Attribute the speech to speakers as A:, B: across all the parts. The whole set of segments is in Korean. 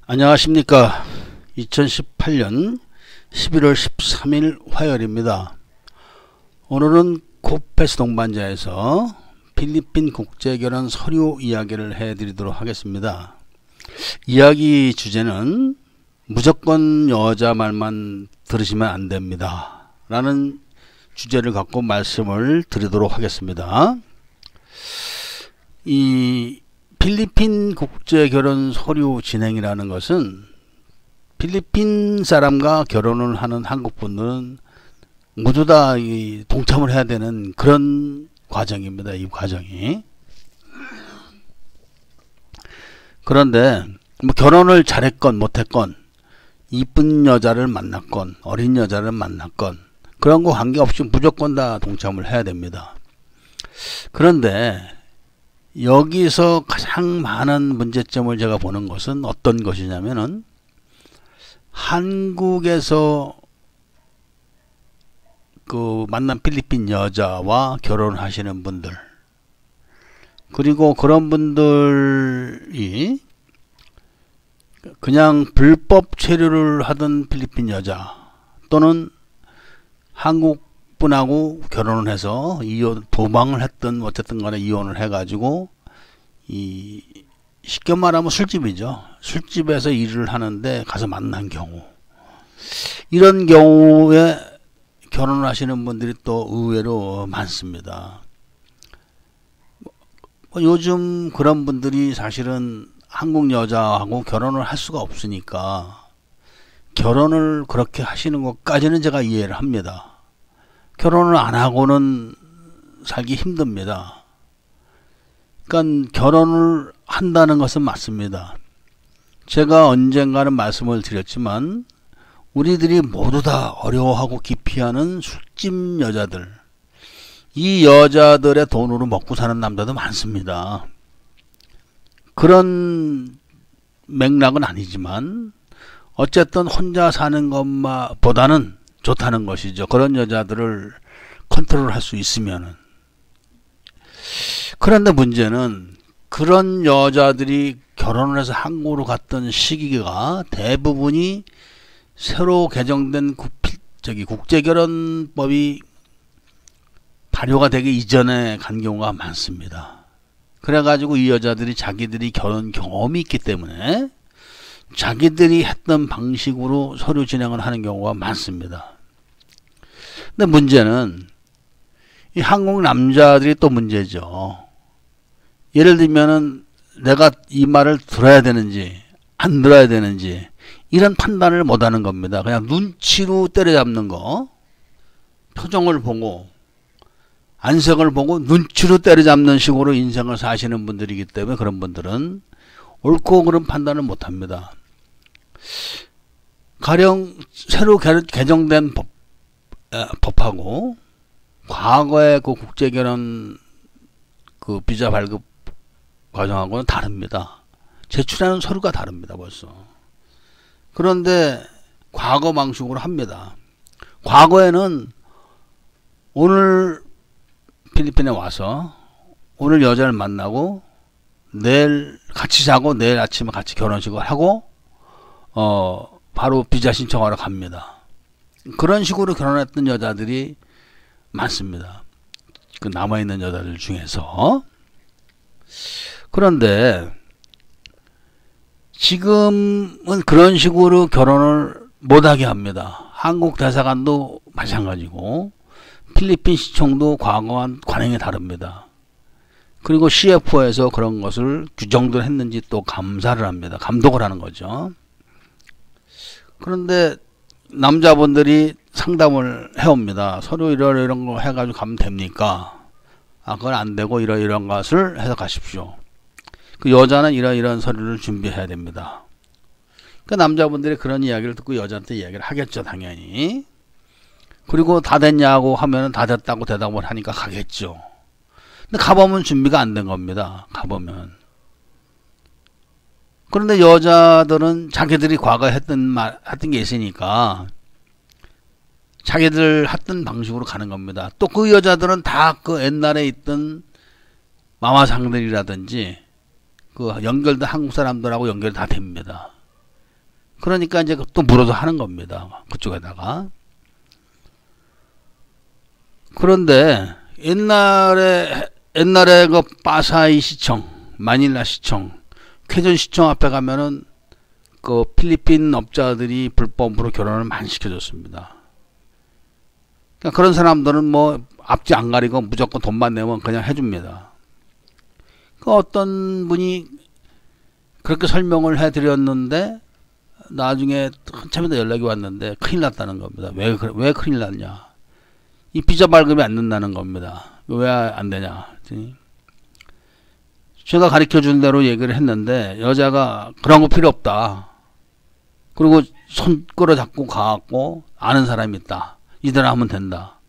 A: 안녕하십니까. 2018년 11월 13일 화요일입니다. 오늘은 코페스 동반자에서 필리핀 국제결혼 서류 이야기를 해드리도록 하겠습니다. 이야기 주제는 무조건 여자 말만 들으시면 안됩니다 라는 주제를 갖고 말씀을 드리도록 하겠습니다. 이 필리핀 국제결혼 서류 진행이라는 것은 필리핀 사람과 결혼을 하는 한국분들은 모두 다 동참을 해야 되는 그런 과정입니다. 이 과정이. 그런데 뭐 결혼을 잘했건 못했건 이쁜 여자를 만났건 어린 여자를 만났건 그런 거 관계없이 무조건 다 동참을 해야 됩니다. 그런데 여기서 가장 많은 문제점을 제가 보는 것은 어떤 것이냐면은 한국에서 그 만난 필리핀 여자와 결혼하시는 분들, 그리고 그런 분들이 그냥 불법 체류를 하던 필리핀 여자 또는 한국 분하고 결혼을 해서 도망을 했던 어쨌든 간에 이혼을 해가지고 쉽게 말하면 술집이죠. 술집에서 일을 하는데 가서 만난 경우, 이런 경우에 결혼을 하시는 분들이 또 의외로 많습니다. 요즘 그런 분들이 사실은 한국 여자하고 결혼을 할 수가 없으니까 결혼을 그렇게 하시는 것까지는 제가 이해를 합니다. 결혼을 안 하고는 살기 힘듭니다. 그러니까 결혼을 한다는 것은 맞습니다. 제가 언젠가는 말씀을 드렸지만 우리들이 모두 다 어려워하고 기피하는 술집 여자들, 이 여자들의 돈으로 먹고 사는 남자도 많습니다. 그런 맥락은 아니지만 어쨌든 혼자 사는 것보다는 좋다는 것이죠. 그런 여자들을 컨트롤할 수 있으면은. 그런데 문제는 그런 여자들이 결혼을 해서 한국으로 갔던 시기가 대부분이 새로 개정된 국제결혼법이 발효가 되기 이전에 간 경우가 많습니다. 그래가지고 이 여자들이 자기들이 결혼 경험이 있기 때문에 자기들이 했던 방식으로 서류 진행을 하는 경우가 많습니다. 근데 문제는 이 한국 남자들이 또 문제죠. 예를 들면은 내가 이 말을 들어야 되는지 안 들어야 되는지 이런 판단을 못하는 겁니다. 그냥 눈치로 때려잡는 거, 표정을 보고 안색을 보고 눈치로 때려잡는 식으로 인생을 사시는 분들이기 때문에 그런 분들은 옳고 그른 판단을 못합니다. 가령 새로 개정된 법하고 과거의 그 국제결혼 그 비자 발급 과정하고는 다릅니다. 제출하는 서류가 다릅니다. 벌써. 그런데 과거 방식으로 합니다. 과거에는 오늘 필리핀에 와서 오늘 여자를 만나고 내일 같이 자고 내일 아침에 같이 결혼식을 하고 바로 비자 신청하러 갑니다. 그런 식으로 결혼했던 여자들이 많습니다. 그 남아있는 여자들 중에서. 그런데 지금은 그런 식으로 결혼을 못하게 합니다. 한국 대사관도 마찬가지고 필리핀 시청도 과거와 관행이 다릅니다. 그리고 CFO에서 그런 것을 규정들 했는지 또 감사를 합니다. 감독을 하는 거죠. 그런데 남자분들이 상담을 해옵니다. 서류 이런 거 해가지고 가면 됩니까? 그건 안 되고 이런 것을 해서 가십시오. 그 여자는 이런 서류를 준비해야 됩니다. 그 남자분들이 그런 이야기를 듣고 여자한테 이야기를 하겠죠, 당연히. 그리고 다 됐냐고 하면은 다 됐다고 대답을 하니까 가겠죠. 근데 가보면 준비가 안 된 겁니다. 가보면. 그런데 여자들은 자기들이 과거에 했던 게 있으니까 자기들 했던 방식으로 가는 겁니다. 또 그 여자들은 다 그 옛날에 있던 마마상들이라든지 그 연결된 한국 사람들하고 연결이 다 됩니다. 그러니까 이제 또 물어서 하는 겁니다. 그쪽에다가. 그런데 옛날에 그 파사이 시청, 마닐라 시청, 쾌전 시청 앞에 가면은 그 필리핀 업자들이 불법으로 결혼을 많이 시켜줬습니다. 그러니까 그런 사람들은 뭐 앞뒤 안 가리고 무조건 돈만 내면 그냥 해줍니다. 그 어떤 분이 그렇게 설명을 해드렸는데 나중에 한참 있다 연락이 왔는데 큰일 났다는 겁니다. 왜 큰일 났냐? 이 비자 발급이 안 된다는 겁니다. 왜 안 되냐? 제가 가르쳐 준 대로 얘기를 했는데 여자가 그런 거 필요 없다. 그리고 손 끌어잡고 가갖고 아는 사람이 있다. 이대로 하면 된다.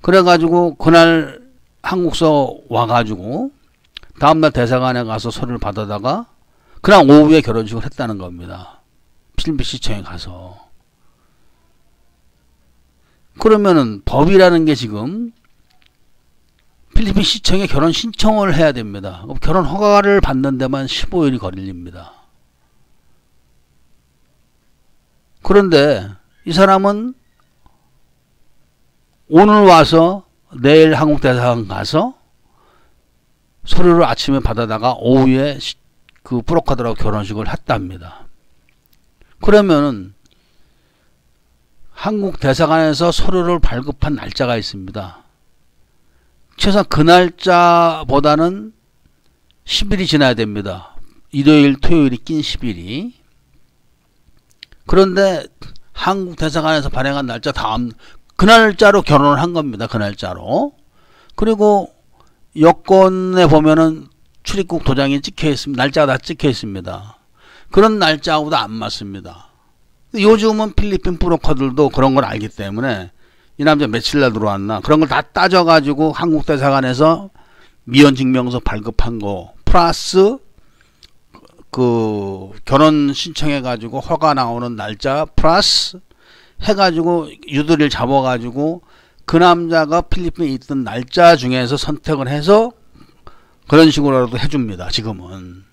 A: 그래가지고 그날 한국서 와가지고 다음날 대사관에 가서 서류를 받아다가 그날 오후에 결혼식을 했다는 겁니다. 필리핀 시청에 가서. 그러면은 법이라는 게 지금 필리핀 시청에 결혼 신청을 해야 됩니다. 결혼 허가를 받는 데만 15일이 걸립니다. 그런데 이 사람은 오늘 와서 내일 한국 대사관 가서 서류를 아침에 받아다가 오후에 그 브로커들하고 결혼식을 했답니다. 그러면은 한국 대사관에서 서류를 발급한 날짜가 있습니다. 최소한 그 날짜보다는 10일이 지나야 됩니다. 일요일, 토요일이 낀 10일이. 그런데 한국 대사관에서 발행한 날짜 다음 그 날짜로 결혼을 한 겁니다. 그 날짜로. 그리고 여권에 보면은 출입국 도장이 찍혀 있습니다. 날짜가 다 찍혀 있습니다. 그런 날짜하고도 안 맞습니다. 요즘은 필리핀 브로커들도 그런 걸 알기 때문에 이 남자 며칠 날 들어왔나 그런 걸 다 따져가지고 한국 대사관에서 미연 증명서 발급한 거 플러스 그 결혼 신청해가지고 허가 나오는 날짜 플러스 해가지고 유도리를 잡아가지고 그 남자가 필리핀에 있던 날짜 중에서 선택을 해서 그런 식으로라도 해줍니다. 지금은.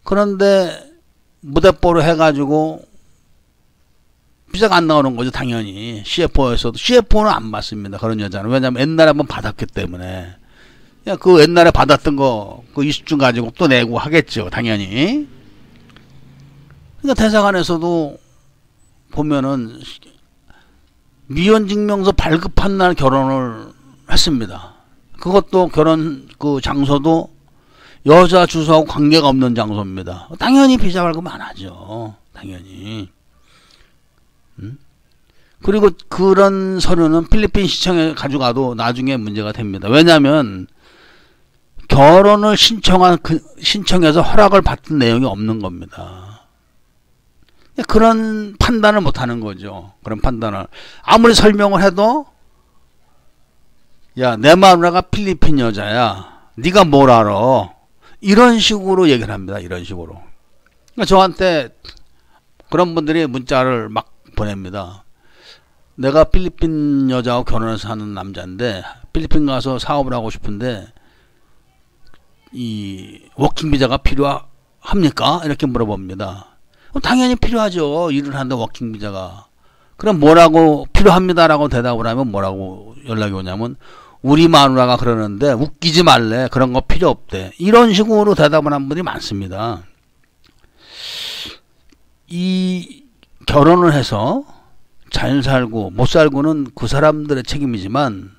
A: 그런데 무대뽀로 해가지고 비자가 안 나오는 거죠. 당연히. CFO에서도. CFO는 안 받습니다. 그런 여자는. 왜냐면 옛날에 한번 받았기 때문에. 그 옛날에 받았던 거, 그 20중 가지고 또 내고 하겠죠. 당연히. 그러니까 대사관에서도 보면은 미연증명서 발급한 날 결혼을 했습니다. 그것도 결혼 그 장소도 여자 주소하고 관계가 없는 장소입니다. 당연히 비자 발급 안 하죠. 당연히. 그리고 그런 서류는 필리핀 시청에 가져가도 나중에 문제가 됩니다. 왜냐하면 결혼을 신청해서 허락을 받은 내용이 없는 겁니다. 그런 판단을 못하는 거죠. 그런 판단을 아무리 설명을 해도 야, 내 마누라가 필리핀 여자야. 네가 뭘 알아? 이런 식으로 얘기를 합니다. 이런 식으로. 그러니까 저한테 그런 분들이 문자를 막 보냅니다. 내가 필리핀 여자하고 결혼해서 사는 남자인데 필리핀 가서 사업을 하고 싶은데 이 워킹 비자가 필요합니까? 이렇게 물어봅니다. 당연히 필요하죠. 일을 하는데 워킹 비자가. 그럼 뭐라고 필요합니다라고 대답을 하면 뭐라고 연락이 오냐면 우리 마누라가 그러는데 웃기지 말래. 그런 거 필요 없대. 이런 식으로 대답을 한 분이 많습니다. 이 결혼을 해서 잘 살고 못 살고는 그 사람들의 책임이지만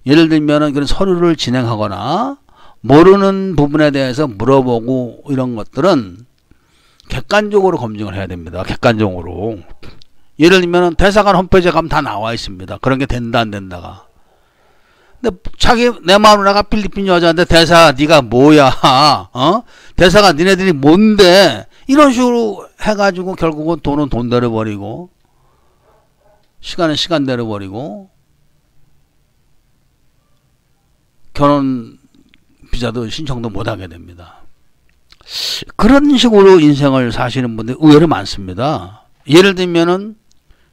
A: 예를 들면은 그런 서류를 진행하거나 모르는 부분에 대해서 물어보고 이런 것들은 객관적으로 검증을 해야 됩니다. 객관적으로. 예를 들면 대사관 홈페이지에 가면 다 나와 있습니다. 그런 게 된다 안 된다가. 근데 내 마누라가 필리핀 여자인데 대사 네가 뭐야? 대사가 니네들이 뭔데? 이런 식으로 해가지고 결국은 돈은 돈대로 버리고 시간은 시간대로 버리고 결혼 비자도 신청도 못하게 됩니다. 그런 식으로 인생을 사시는 분들이 의외로 많습니다. 예를 들면은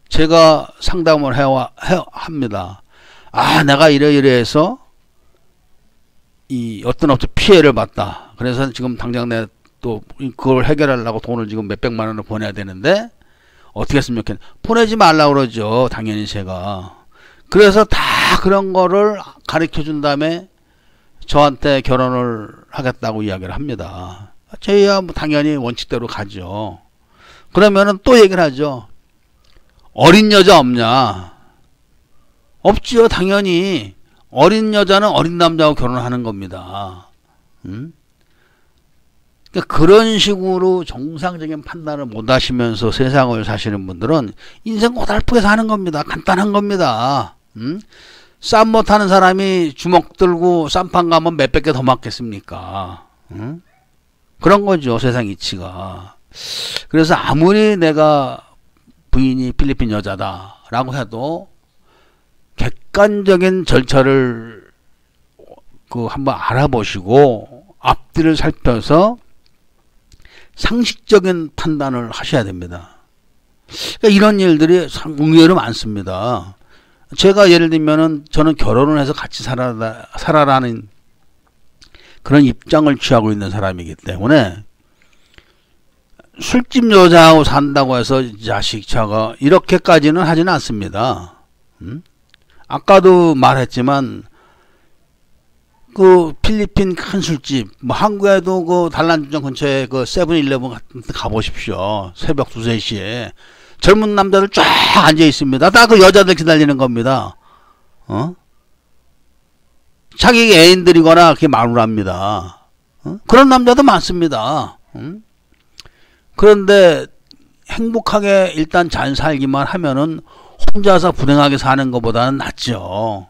A: 제가 상담을 합니다. 아, 내가 이래서 이 어떤 업체 피해를 봤다. 그래서 지금 당장 내 또 그걸 해결하려고 돈을 지금 몇백만 원을 보내야 되는데 어떻게 했으면 좋겠냐. 보내지 말라고 그러죠. 당연히 제가. 그래서 다 그런 거를 가르쳐 준 다음에 저한테 결혼을 하겠다고 이야기를 합니다. 저희야 뭐 당연히 원칙대로 가죠. 그러면은 또 얘기를 하죠. 어린 여자 없냐? 없지요. 당연히 어린 여자는 어린 남자하고 결혼하는 겁니다. 그러니까 그런 식으로 정상적인 판단을 못 하시면서 세상을 사시는 분들은 인생 고달프게 사는 겁니다. 간단한 겁니다. 쌈 못하는 사람이 주먹 들고 쌈판 가면 몇백 개 더 맞겠습니까? 그런 거죠. 세상 이치가. 그래서 아무리 내가 부인이 필리핀 여자다라고 해도 객관적인 절차를 한번 알아보시고 앞뒤를 살펴서 상식적인 판단을 하셔야 됩니다. 그러니까 이런 일들이 의외로 많습니다. 제가 예를 들면은 저는 결혼을 해서 같이 살아라는 그런 입장을 취하고 있는 사람이기 때문에 술집 여자하고 산다고 해서 자식 처가 이렇게까지는 하지는 않습니다. 아까도 말했지만 그 필리핀 큰 술집, 뭐 한국에도 그 단란주점 근처에 그 세븐일레븐 같은 데 가보십시오. 새벽 2, 3시에 젊은 남자들 쫙 앉아 있습니다. 다 그 여자들 기다리는 겁니다. 자기 애인들이거나 그게 마누라입니다. 그런 남자도 많습니다. 그런데 행복하게 일단 잘 살기만 하면은 혼자서 불행하게 사는 것보다는 낫죠.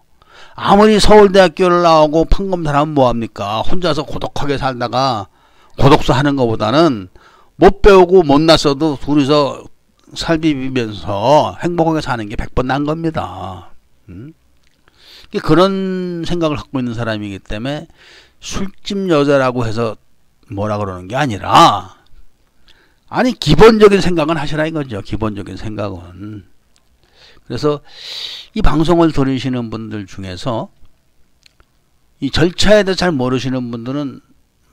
A: 아무리 서울대학교를 나오고 판검사라면 뭐합니까? 혼자서 고독하게 살다가 고독사 하는 것보다는 못 배우고 못 났어도 둘이서 살비비면서 행복하게 사는 게 100번 난 겁니다. 그런 생각을 갖고 있는 사람이기 때문에 술집 여자라고 해서 뭐라 그러는 게 아니라 아니 기본적인 생각은 하시라 이거죠. 기본적인 생각은. 그래서 이 방송을 들으시는 분들 중에서 이 절차에 대해 잘 모르시는 분들은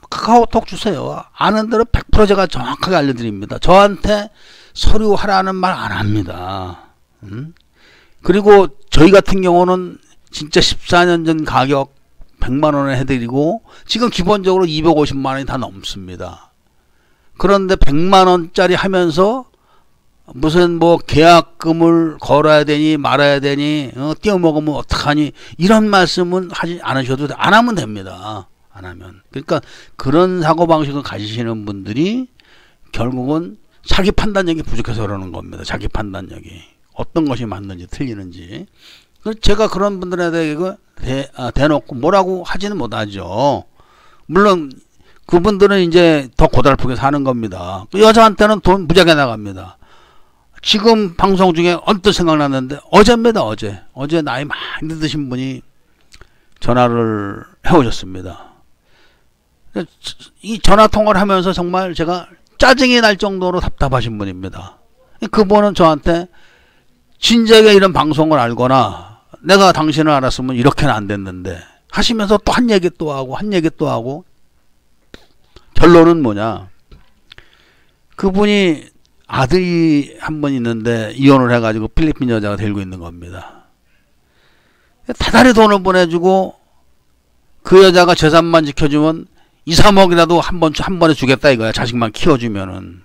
A: 카카오톡 주세요. 아는 대로 100% 제가 정확하게 알려드립니다. 저한테 서류 하라는 말 안 합니다. 그리고 저희 같은 경우는 진짜 14년 전 가격 100만 원에 해드리고 지금 기본적으로 250만 원이 다 넘습니다. 그런데 100만 원짜리 하면서 무슨 뭐 계약금을 걸어야 되니 말아야 되니 띄어먹으면 어떡하니 이런 말씀은 하지 않으셔도 안 하면 됩니다. 안 하면. 그러니까 그런 사고방식을 가지시는 분들이 결국은 자기 판단력이 부족해서 그러는 겁니다. 자기 판단력이. 어떤 것이 맞는지 틀리는지. 제가 그런 분들에 대해 대놓고 뭐라고 하지는 못하죠. 물론 그분들은 이제 더 고달프게 사는 겁니다. 여자한테는 돈 무지하게 나갑니다. 지금 방송 중에 언뜻 생각났는데 어제입니다. 어제 나이 많이 드신 분이 전화를 해오셨습니다. 이 전화통화를 하면서 정말 제가 짜증이 날 정도로 답답하신 분입니다. 그분은 저한테 진작에 이런 방송을 알거나 내가 당신을 알았으면 이렇게는 안 됐는데 하시면서 또 한 얘기 또 하고 한 얘기 또 하고 결론은 뭐냐. 그분이 아들이 한 번 있는데 이혼을 해가지고 필리핀 여자가 데리고 있는 겁니다. 다달이 돈을 보내주고 그 여자가 재산만 지켜주면 2, 3억이라도 한 번에 주겠다 이거야. 자식만 키워주면은.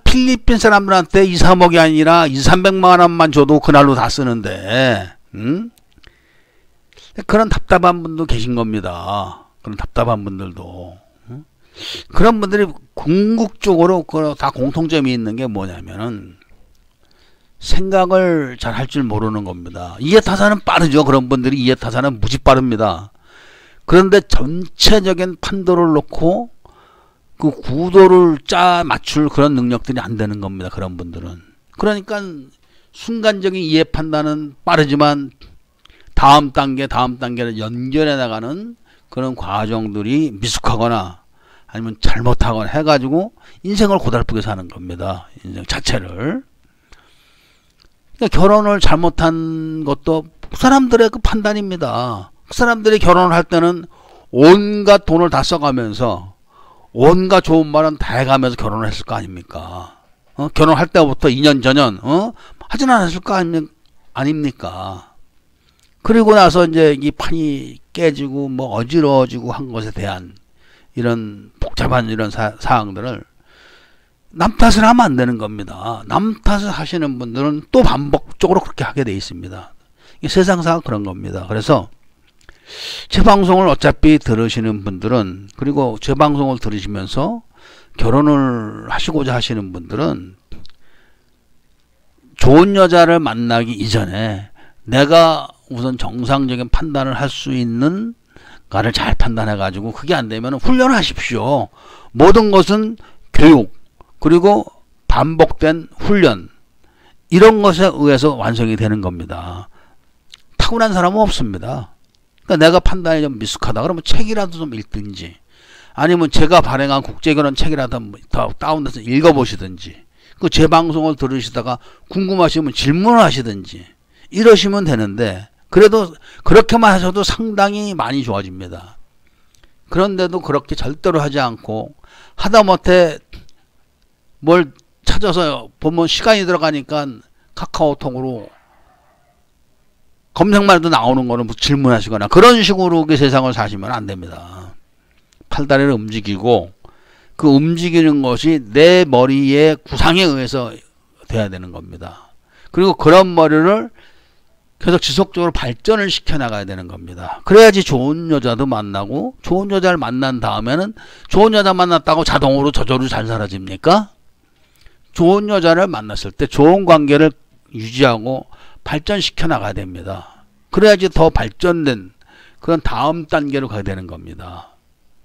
A: 필리핀 사람들한테 2, 3억이 아니라 2, 300만 원만 줘도 그날로 다 쓰는데 그런 답답한 분도 계신 겁니다. 그런 답답한 분들도. 그런 분들이 궁극적으로 다 공통점이 있는 게 뭐냐면은 생각을 잘 할 줄 모르는 겁니다. 이해타산은 빠르죠. 그런 분들이 이해타산은 무지 빠릅니다. 그런데 전체적인 판도를 놓고 그 구도를 맞출 그런 능력들이 안 되는 겁니다. 그런 분들은. 그러니까 순간적인 이해 판단은 빠르지만 다음 단계를 연결해 나가는 그런 과정들이 미숙하거나 아니면 잘못하거나 해가지고 인생을 고달프게 사는 겁니다. 인생 자체를. 그러니까 결혼을 잘못한 것도 그 사람들의 그 판단입니다. 그 사람들이 결혼을 할 때는 온갖 돈을 다 써가면서 온갖 좋은 말은 다 해가면서 결혼을 했을 거 아닙니까? 결혼할 때부터 2년 전년 하진 않았을 거 아닙니까? 그리고 나서 이제 이 판이 깨지고 뭐 어지러워지고 한 것에 대한 이런 복잡한 이런 사항들을 남 탓을 하면 안 되는 겁니다. 남 탓을 하시는 분들은 또 반복적으로 그렇게 하게 돼 있습니다. 세상사가 그런 겁니다. 그래서 제 방송을 어차피 들으시는 분들은, 그리고 제 방송을 들으시면서 결혼을 하시고자 하시는 분들은 좋은 여자를 만나기 이전에 내가 우선 정상적인 판단을 할 수 있는 가를 잘 판단해 가지고, 그게 안 되면 훈련을 하십시오. 모든 것은 교육, 그리고 반복된 훈련, 이런 것에 의해서 완성이 되는 겁니다. 타고난 사람은 없습니다. 그러니까 내가 판단이 좀 미숙하다 그러면 책이라도 좀 읽든지, 아니면 제가 발행한 국제결혼 책이라도 더 다운돼서 읽어보시든지, 그 제 방송을 들으시다가 궁금하시면 질문을 하시든지 이러시면 되는데, 그래도 그렇게만 하셔도 상당히 많이 좋아집니다. 그런데도 그렇게 절대로 하지 않고, 하다못해 뭘 찾아서 보면 시간이 들어가니까 카카오톡으로 검색만 해도 나오는 거는 질문하시거나 그런 식으로 그 세상을 사시면 안 됩니다. 팔다리를 움직이고, 그 움직이는 것이 내 머리의 구상에 의해서 돼야 되는 겁니다. 그리고 그런 머리를 계속 지속적으로 발전을 시켜나가야 되는 겁니다. 그래야지 좋은 여자도 만나고, 좋은 여자를 만난 다음에는 좋은 여자 만났다고 자동으로 저절로 잘 사라집니까? 좋은 여자를 만났을 때 좋은 관계를 유지하고 발전시켜 나가야 됩니다. 그래야지 더 발전된 그런 다음 단계로 가야 되는 겁니다.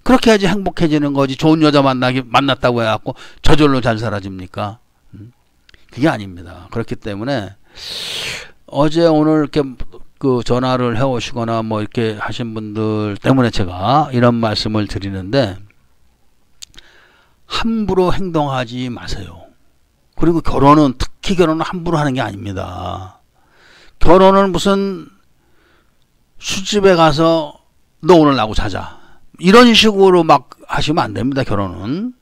A: 그렇게 해야지 행복해지는 거지. 좋은 여자 만났다고 해갖고 저절로 잘 사라집니까? 그게 아닙니다. 그렇기 때문에 어제 오늘 이렇게 그 전화를 해오시거나 뭐 이렇게 하신 분들 때문에 제가 이런 말씀을 드리는데, 함부로 행동하지 마세요. 그리고 결혼은, 특히 결혼은 함부로 하는 게 아닙니다. 결혼은 무슨 술집에 가서 너 오늘 나하고 자자, 이런 식으로 막 하시면 안 됩니다. 결혼은.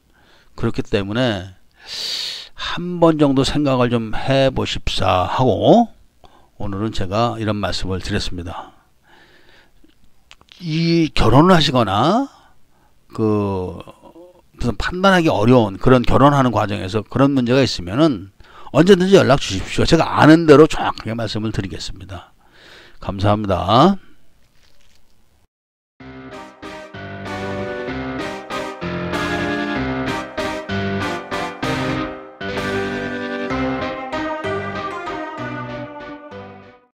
A: 그렇기 때문에 한 번 정도 생각을 좀 해보십사 하고, 오늘은 제가 이런 말씀을 드렸습니다. 이 결혼을 하시거나 무슨 판단하기 어려운 그런 결혼하는 과정에서 그런 문제가 있으면은 언제든지 연락 주십시오. 제가 아는 대로 정확하게 말씀을 드리겠습니다. 감사합니다.